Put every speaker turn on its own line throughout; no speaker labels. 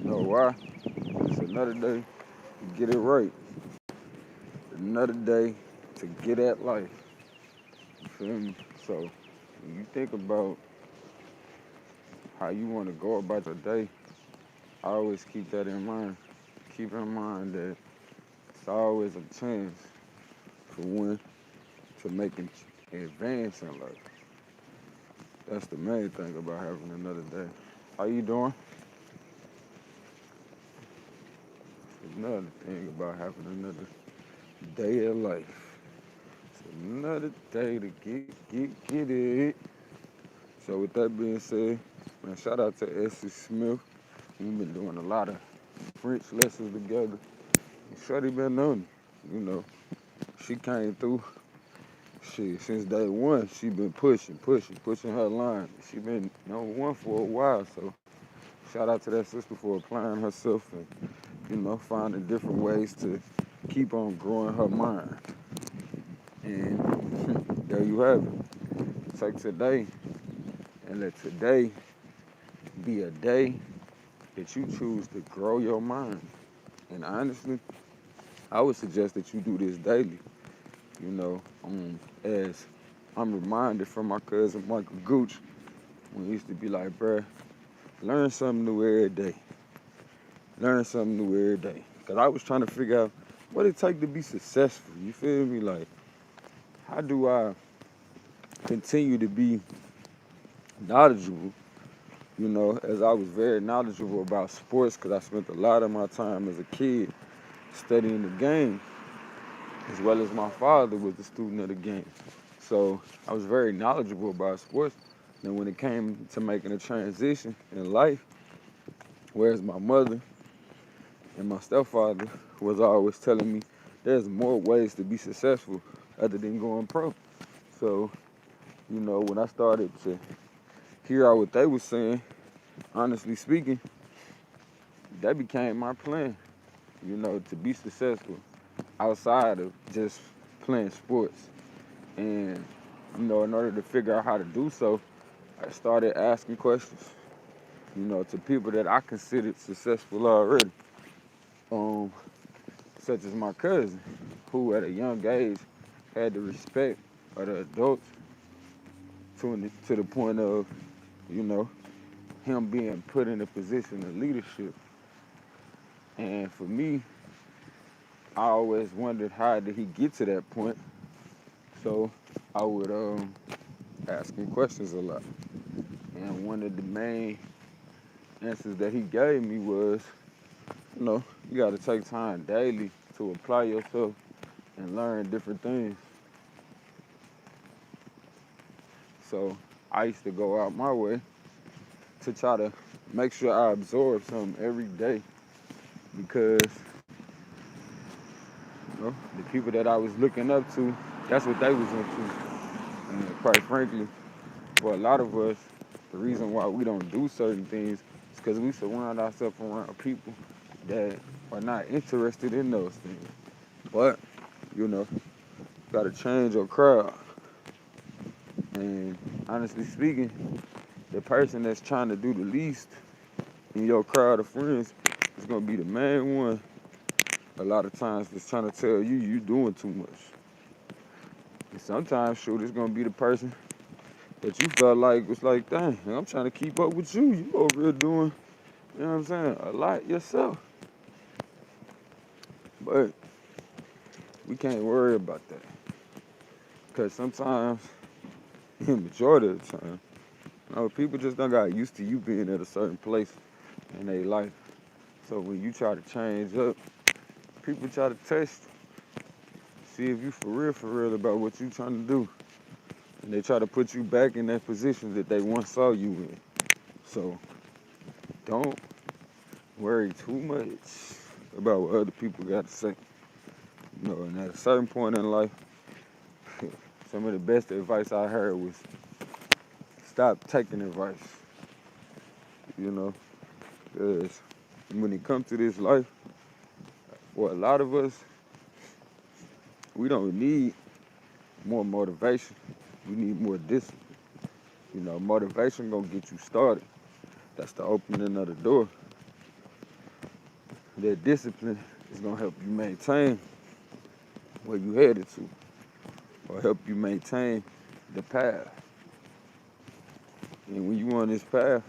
You know why? It's another day to get it right. Another day to get at life. You feel me? So when you think about how you want to go about your day, I always keep that in mind. Keep in mind that it's always a chance for one to make an advance in life. That's the main thing about having another day. How you doing? Another thing about having another day of life. It's another day to get it. So with that being said, man, shout out to Essie Smith. We've been doing a lot of French lessons together. And Shorty been on it. You know, she came through. Shit, since day one, she been pushing her line. She been number one for a while. So shout out to that sister for applying herself and, finding different ways to keep on growing her mind. And there you have it. Take today and let today be a day that you choose to grow your mind. And honestly, I would suggest that you do this daily. As I'm reminded from my cousin Michael Gooch when he used to be like, bruh, learn something new every day. Learn something new every day. Because I was trying to figure out what it take to be successful. You feel me? Like, how do I continue to be knowledgeable? As I was very knowledgeable about sports because I spent a lot of my time as a kid studying the game, as well as my father was a student of the game. So I was very knowledgeable about sports. And when it came to making a transition in life, whereas my mother and my stepfather was always telling me there's more ways to be successful other than going pro. So, when I started to hear out what they were saying, honestly speaking, that became my plan, to be successful outside of just playing sports. And, in order to figure out how to do so, I started asking questions, to people that I considered successful already. Such as my cousin, who at a young age had the respect of the adults to the point of, him being put in a position of leadership. And for me, I always wondered how did he get to that point. So I would ask him questions a lot. And one of the main answers that he gave me was, you got to take time daily to apply yourself and learn different things. So I used to go out my way to try to make sure I absorb something every day because, the people that I was looking up to, that's what they was into. And quite frankly, for a lot of us, the reason why we don't do certain things is because we surround ourselves around people that are not interested in those things. But, got to change your crowd. And honestly speaking, the person that's trying to do the least in your crowd of friends is going to be the main one a lot of times that's trying to tell you doing too much. And sometimes, shoot, it's going to be the person that you felt like was like, dang, I'm trying to keep up with you. You over here doing, you know what I'm saying, a lot yourself. But we can't worry about that. Because sometimes, in the majority of the time, people just don't got used to you being at a certain place in their life. So when you try to change up, people try to test you. See if you for real about what you trying to do. And they try to put you back in that position that they once saw you in. So don't worry too much about what other people got to say. And at a certain point in life, some of the best advice I heard was stop taking advice. Because when it comes to this life, for a lot of us, we don't need more motivation. We need more discipline. Motivation gonna get you started. That's the opening of the door. that discipline is gonna help you maintain where you headed to, or help you maintain the path. And when you on this path,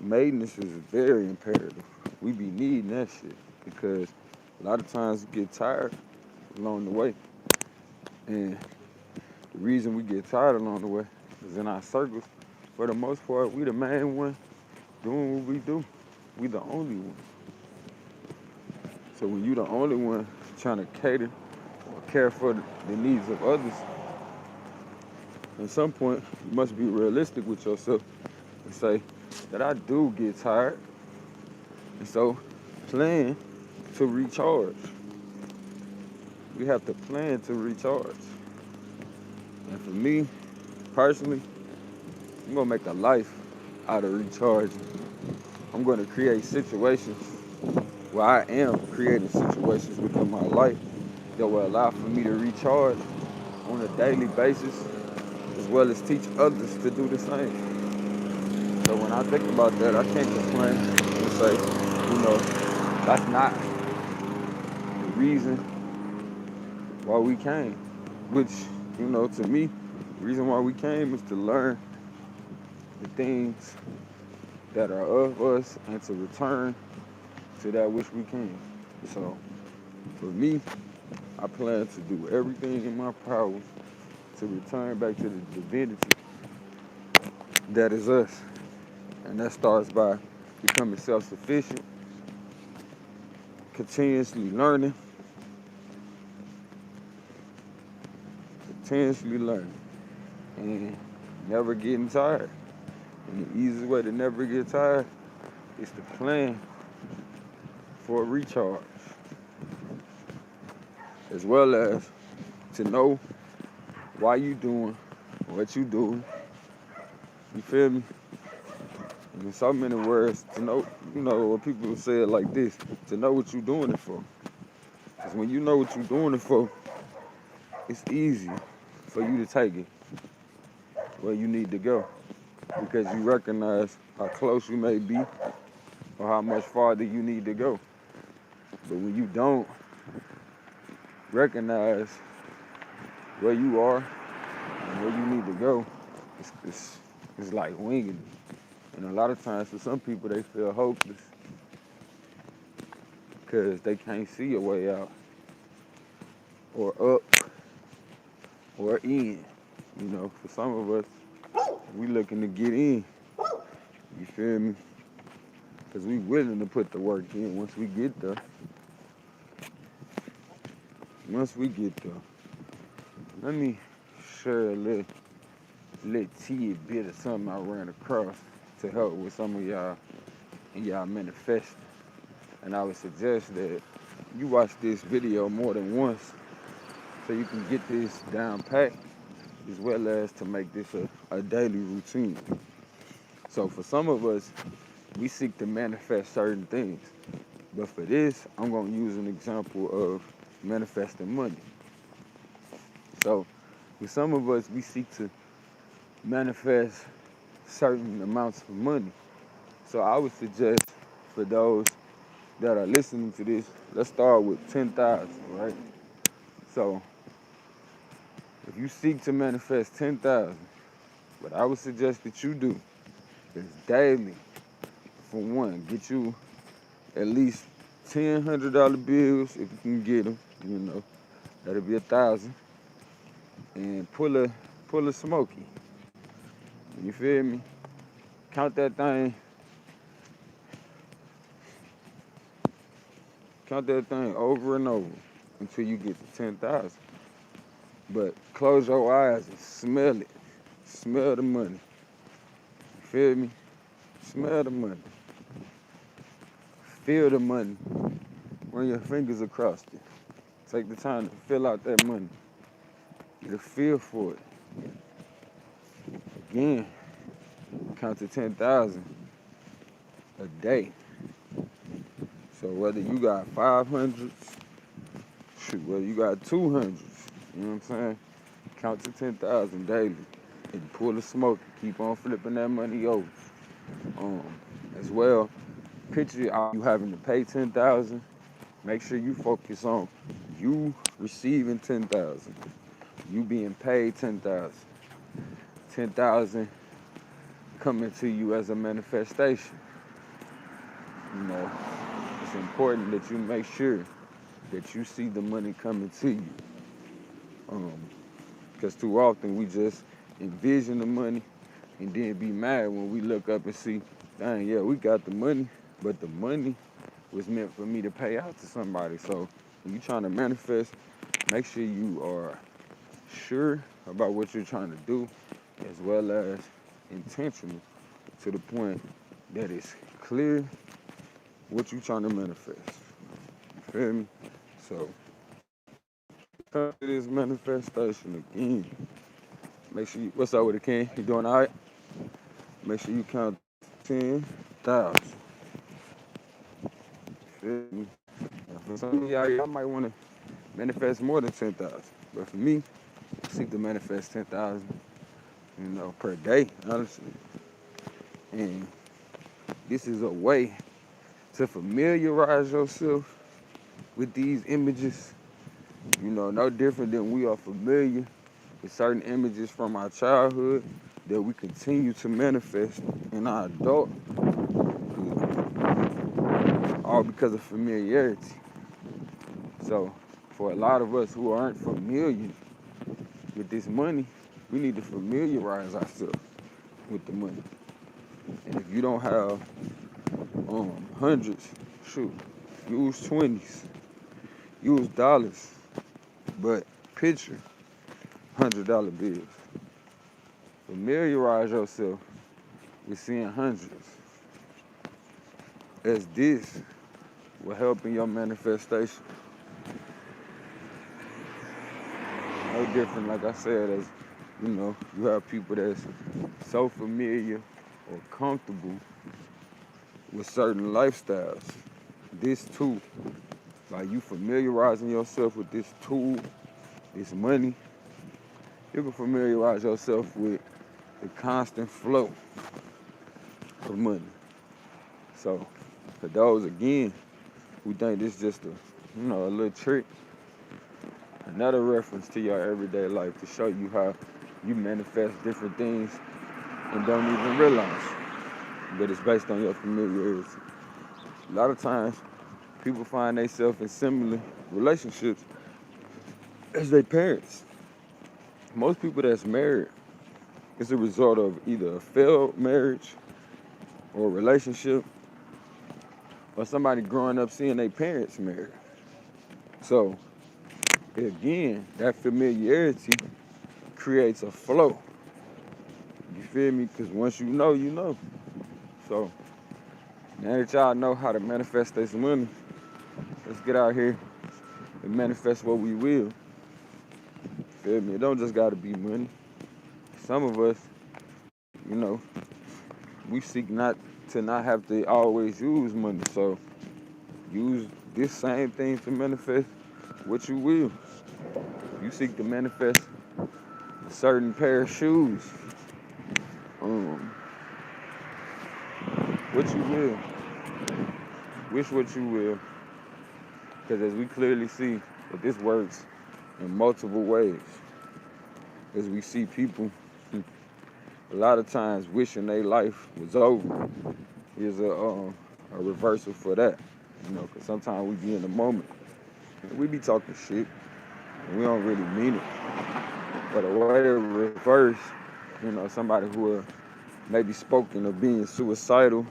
maintenance is very imperative. We be needing that shit because a lot of times we get tired along the way. And the reason we get tired along the way is in our circles. For the most part, we the main one doing what we do. We the only one. So when you the only one trying to cater or care for the needs of others, at some point, you must be realistic with yourself and say that I do get tired. And so plan to recharge. We have to plan to recharge. And for me, personally, I'm gonna make a life out of recharging. I'm gonna create situations where I am creating situations within my life that will allow for me to recharge on a daily basis, as well as teach others to do the same. So when I think about that, I can't complain and say, that's not the reason why we came. Which, to me, the reason why we came is to learn the things that are of us and to return to that which we came. So for me, I plan to do everything in my power to return back to the divinity that is us. And that starts by becoming self-sufficient, continuously learning, and never getting tired. And the easiest way to never get tired is to plan for a recharge, as well as to know why you doing what you doing. You feel me? And in so many words, to know, what people say it like this, to know what you're doing it for. Because when you know what you're doing it for, it's easy for you to take it where you need to go. Because you recognize how close you may be or how much farther you need to go. But when you don't recognize where you are and where you need to go, it's like winging it. And a lot of times for some people, they feel hopeless because they can't see a way out or up or in. For some of us, we looking to get in. You feel me? Because we willing to put the work in once we get there. Let me share a little tidbit of something I ran across to help with some of y'all and y'all manifesting. And I would suggest that you watch this video more than once so you can get this down pat, as well as to make this a daily routine. So for some of us, we seek to manifest certain things. But for this, I'm going to use an example of manifesting money. So with some of us, we seek to manifest certain amounts of money. So I would suggest for those that are listening to this, let's start with 10,000, right? So if you seek to manifest 10,000, what I would suggest that you do is daily, for one, get you at least 10 $100 bills if you can get them. That'll be 1,000, and pull a smoky. You feel me? Count that thing over and over until you get to 10,000. But close your eyes and smell it. Smell the money. You feel me? Smell the money. Feel the money. Run your fingers across it. Take the time to fill out that money. Get a feel for it. Again, count to 10,000 a day. So whether you got 500s, whether you got 200s, you know what I'm saying? Count to 10,000 daily and pull the smoke. Keep on flipping that money over. As well, picture you having to pay 10,000. Make sure you focus on you receiving 10,000, you being paid 10,000, 10,000 coming to you as a manifestation. You know, it's important that you make sure that you see the money coming to you. Because too often we just envision the money and then be mad when we look up and see, dang, yeah, we got the money, but the money was meant for me to pay out to somebody. So when you're trying to manifest, make sure you are sure about what you're trying to do, as well as intentional, to the point that it's clear what you're trying to manifest. You feel me? So come to this manifestation again. Make sure you, what's up with it, Ken? You doing all right? Make sure you count 10,000. Feel me? Now, for some of y'all might want to manifest more than 10,000. But for me, I seek to manifest 10,000, per day, honestly. And this is a way to familiarize yourself with these images. No different than we are familiar with certain images from our childhood that we continue to manifest in our adult, all because of familiarity. So for a lot of us who aren't familiar with this money, we need to familiarize ourselves with the money. And if you don't have hundreds, shoot, use 20s, use dollars, but picture $100 bills. Familiarize yourself with seeing hundreds, as this will help in your manifestation. No different, like I said, as you have people that's so familiar or comfortable with certain lifestyles. This too, like you familiarizing yourself with this tool, this money, you can familiarize yourself with the constant flow of money. So for those, again, who think this is just a little trick, another reference to your everyday life to show you how you manifest different things and don't even realize that it's based on your familiarity. A lot of times, people find themselves in similar relationships as their parents. Most people that's married, it's a result of either a failed marriage or a relationship, or somebody growing up seeing their parents married. So, again, that familiarity creates a flow. You feel me? Because once you know, you know. So, now that y'all know how to manifest this money, let's get out here and manifest what we will. Feel me? It don't just gotta be money. Some of us, we seek not have to always use money. So use this same thing to manifest what you will. You seek to manifest a certain pair of shoes. What you will. Wish what you will. Because as we clearly see that this works in multiple ways. As we see people a lot of times wishing their life was over is a reversal for that. Because sometimes we be in the moment and we be talking shit and we don't really mean it. But a way to reverse, somebody who maybe spoken of being suicidal,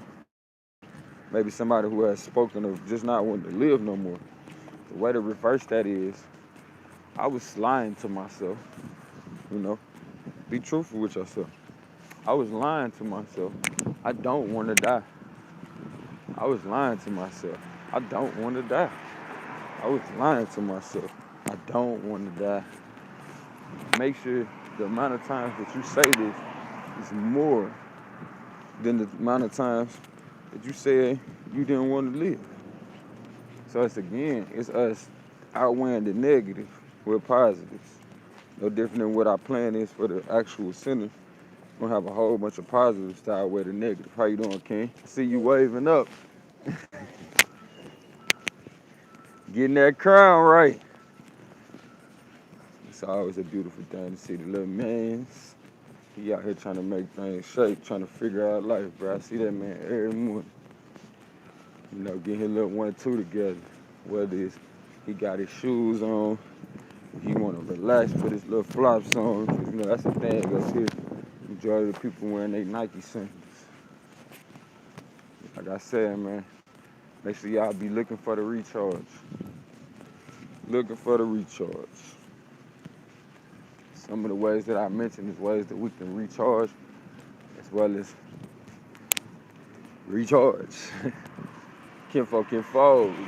maybe somebody who has spoken of just not wanting to live no more. The way to reverse that is, I was lying to myself, be truthful with yourself. I was lying to myself. I don't want to die. I was lying to myself. I don't want to die. I was lying to myself. I don't want to die. Make sure the amount of times that you say this is more than the amount of times that you said you didn't want to live. So it's us outweighing the negative with positives. No different than what our plan is for the actual sinner. We're gonna have a whole bunch of positives to outweigh the negative. How you doing, King? See you waving up. Getting that crown right. It's always a beautiful thing to see the little mans. He out here trying to make things shake, trying to figure out life, bro. I see that man every morning. You know, getting his little 1-2 together. Whether it's he got his shoes on, he want to relax, put his little flops on. Cause, you know, that's the thing up here. Majority of the people wearing their Nike sandals. Like I said, man, make sure y'all be looking for the recharge. Looking for the recharge. Some of the ways that I mentioned is ways that we can recharge as well as recharge. Kinfolk,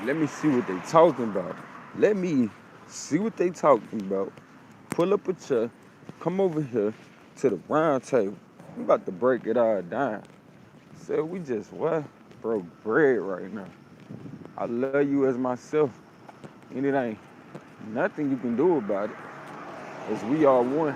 let me see what they talking about. Let me see what they talking about. Pull up a chair, come over here to the round table. I'm about to break it all down. So we just what? Broke bread right now. I love you as myself. And it ain't nothing you can do about it. As we are one.